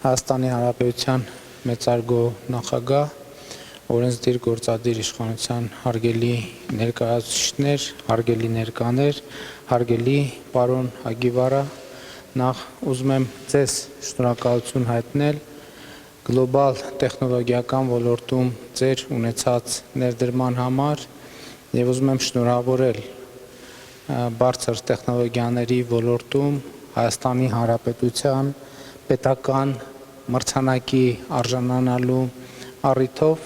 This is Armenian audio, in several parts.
Հայաստանի Հանրապետության մեծարգո նախագահ, օրենսդիր գործադիր իշխանության հարգելի ներկայացուցիչներ, հարգելի ներկաներ, հարգելի պարոն Ագիվարա, նախ ուզում եմ ձեզ շնորհակալություն հայտնել գլոբալ տեխնոլոգիական ոլորտում ձեր ունեցած ներդրման համար եւ ուզում եմ շնորհավորել բարձր տեխնոլոգիաների ոլորտում Հայաստանի Հանրապետության պետական մրցանակի արժանանալու առիթով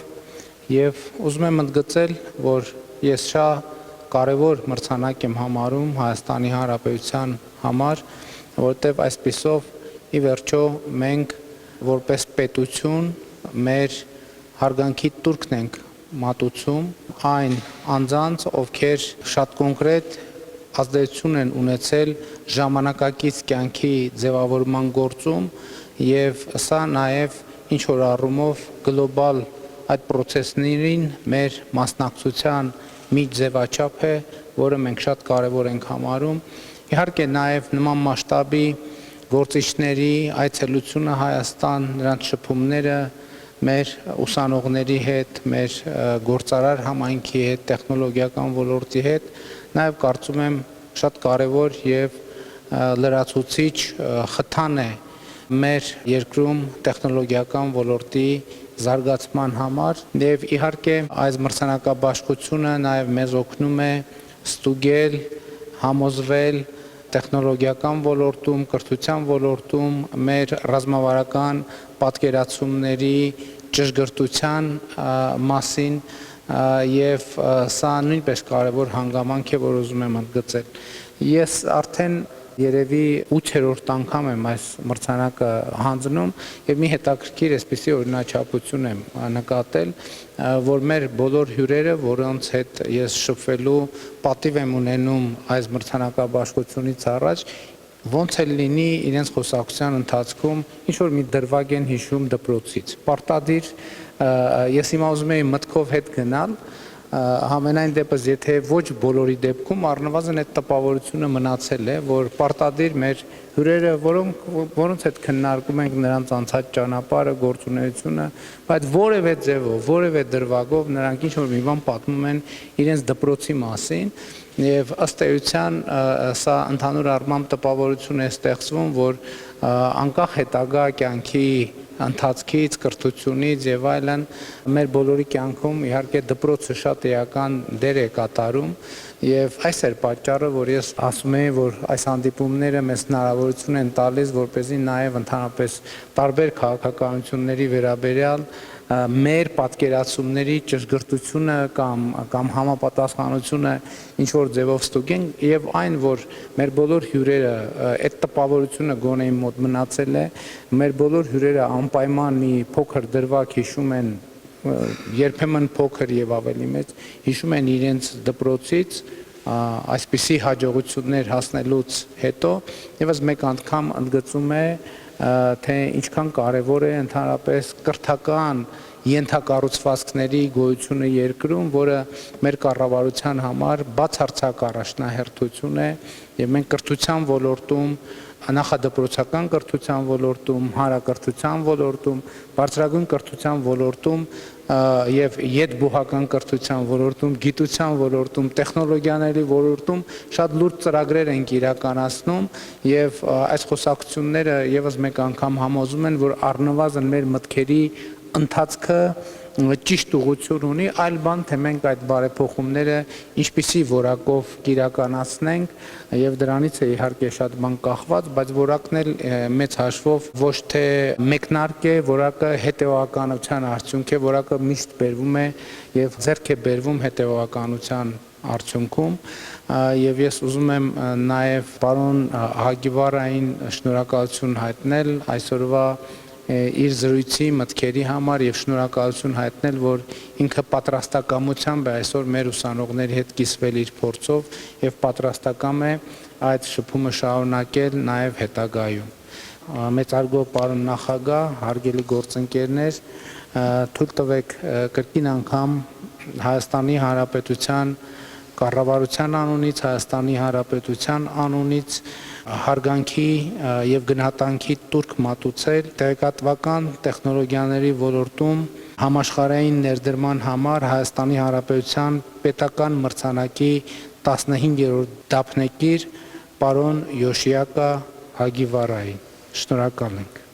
եւ ուզում եմ ընդգծել, որ ես շատ կարևոր մրցանակ եմ համարում Հայաստանի Հանրապետության համար, որտեղ այսպիսով ի վերջո մենք որպես պետություն մեր հարգանքի տուրքն ենք մատուցում այն անձանց, ովքեր շատ կոնկրետ ազդեցություն են ունեցել ժամանակակից կյանքի ձևավորման գործում եւ սա նաեւ ինչ որ առումով գլոբալ այդ process-ներին մեր մասնակցության մի ձևաչափ է, որը մենք շատ կարեւոր ենք համարում։ Իհարկե նաեւ նման մասշտաբի գործիչների այցելությունը Հայաստան, նրանց շփումները մեր ուսանողների հետ, մեր գործարար համայնքի հետ, տեխնոլոգիական ոլորտի հետ, նաեւ կարծում եմ շատ կարեւոր եւ լրացուցիչ խթան է մեր երկրում տեխնոլոգիական ոլորտի զարգացման համար եւ իհարկե այս մրցանակաբաշխությունը նաեւ մեզ օգնում է ստուգել, համոզվել տեխնոլոգիական ոլորտում, կրթության ոլորտում մեր ռազմավարական պատկերացումների ճշգրտության մասին եւ սա նույնպես կարևոր հանգամանք է, որ ուզում եմ ընդգծել։ Ես արդեն երևի 8-րդ անգամ եմ այս մրցանակը հանձնում եւ մի հետաքրքիր այսպիսի օրինաչափություն եմ նկատել, որ մեր բոլոր հյուրերը, որոնց հետ ես շփվելու պատիվ եմ ունենում այս մրցանակաբաշխությունից առաջ, ոնց էլ լինի իրենց խոսակցության ընթացքում ինչ որ մի դրվագ են հիշում դպրոցից։ Պարտադիր ես հիմա ուզում եի մտքով հետ գնալ, համենայն դեպս եթե ոչ բոլորի դեպքում առնվազն այդ տպավորությունը մնացել է, որ պարտադիր մեր հյուրերը, որոնց հետ քննարկում ենք նրանց անցած ճանապարհը, գործունեությունը, բայց որևէ ձևով, որևէ դրվագով նրանք ինչ որ մի բան պատմում են իրենց դպրոցի մասին եւ ըստ էության սա ընդհանուր առմամբ տպավորություն է ստեղծվում, որ անկախ հետագա կյանքի ընթացքից, կրթությունից եւ այլն մեր բոլորի կյանքում իհարկե դպրոցը շատ էական դեր է կատարում եւ այս էր պատճառը, որ ես ասում եի, որ այս հանդիպումները մեզ հնարավորություն են տալիս, որպեսզի նաեւ ընդհանրապես տարբեր քաղաքականությունների վերաբերյալ մեր պատկերացումների ճշգրտությունը կամ համապատասխանությունը ինչ որ ձևով ստուգեն եւ այն որ մեր բոլոր հյուրերը այդ տպավորությունը գոնե իմ մոտ մնացել է, մեր բոլոր հյուրերը անպայման մի փոքր դրվագ հիշում են, երբեմն փոքր եւ ավելի մեծ, հիշում են իրենց դպրոցից այսպիսի հաջողություններ հասնելուց հետո եւս մեկ անգամ ընդգծում է թե ինչքան կարևոր է ընդհանրապես կրթական ենթակառուցվածքների գոյությունը երկրում, որը մեր կառավարության համար բացարձակ առաջնահերթություն է եւ մենք կրթության ոլորտում, նախադպրոցական կրթության ոլորտում, հանրակրթության ոլորտում, բարձրագույն կրթության ոլորտում եւ յետբուհական կրթության ոլորտում, գիտության ոլորտում, տեխնոլոգիաների ոլորտում շատ լուրջ ծրագրեր ենք իրականացնում եւ այս խոսակցությունները եւս մեկ անգամ համոզում են, որ առնվազն մեր մտքերի ընթացքը ճիշտ ուղղություն ունի, այլ բան թե մենք այդ բարեփոխումները ինչպիսի որակով կիրականացնենք եւ դրանից է իհարկե շատ բան կախված, բայց որակն էլ մեծ հաշվով ոչ թե մեկնարկ է, որակը հետեւականության արդյունք է, որակը միշտ բերվում է եւ ձեռք է բերվում հետեւականության արդյունքում եւ ես ուզում եմ նաեւ պարոն Ագիվարային շնորհակալություն հայտնել այսօրվա իր զրույցի մտքերի համար եւ շնորհակալություն հայտնել, որ ինքը պատրաստակամությամբ է այսօր մեր ուսանողների հետ կիսվել իր փորձով եւ պատրաստակամ է այդ շփումը շարունակել նաեւ հետագայում։ Մեծարգո պարոն նախագահ, հարգելի գործընկերներ, թույլ տվեք կրկին անգամ Հայաստանի Հանրապետության կառավարության անունից, Հայաստանի Հանրապետության անունից հարգանքի եւ գնահատանքի տուրք մատուցել տեղեկատվական տեխնոլոգիաների ոլորտում համաշխարհային ներդրման համար Հայաստանի Հանրապետության պետական մրցանակի 15-րդ դափնեկիր պարոն Յոշիակա Հագիվարային։ Շնորհակալ ենք։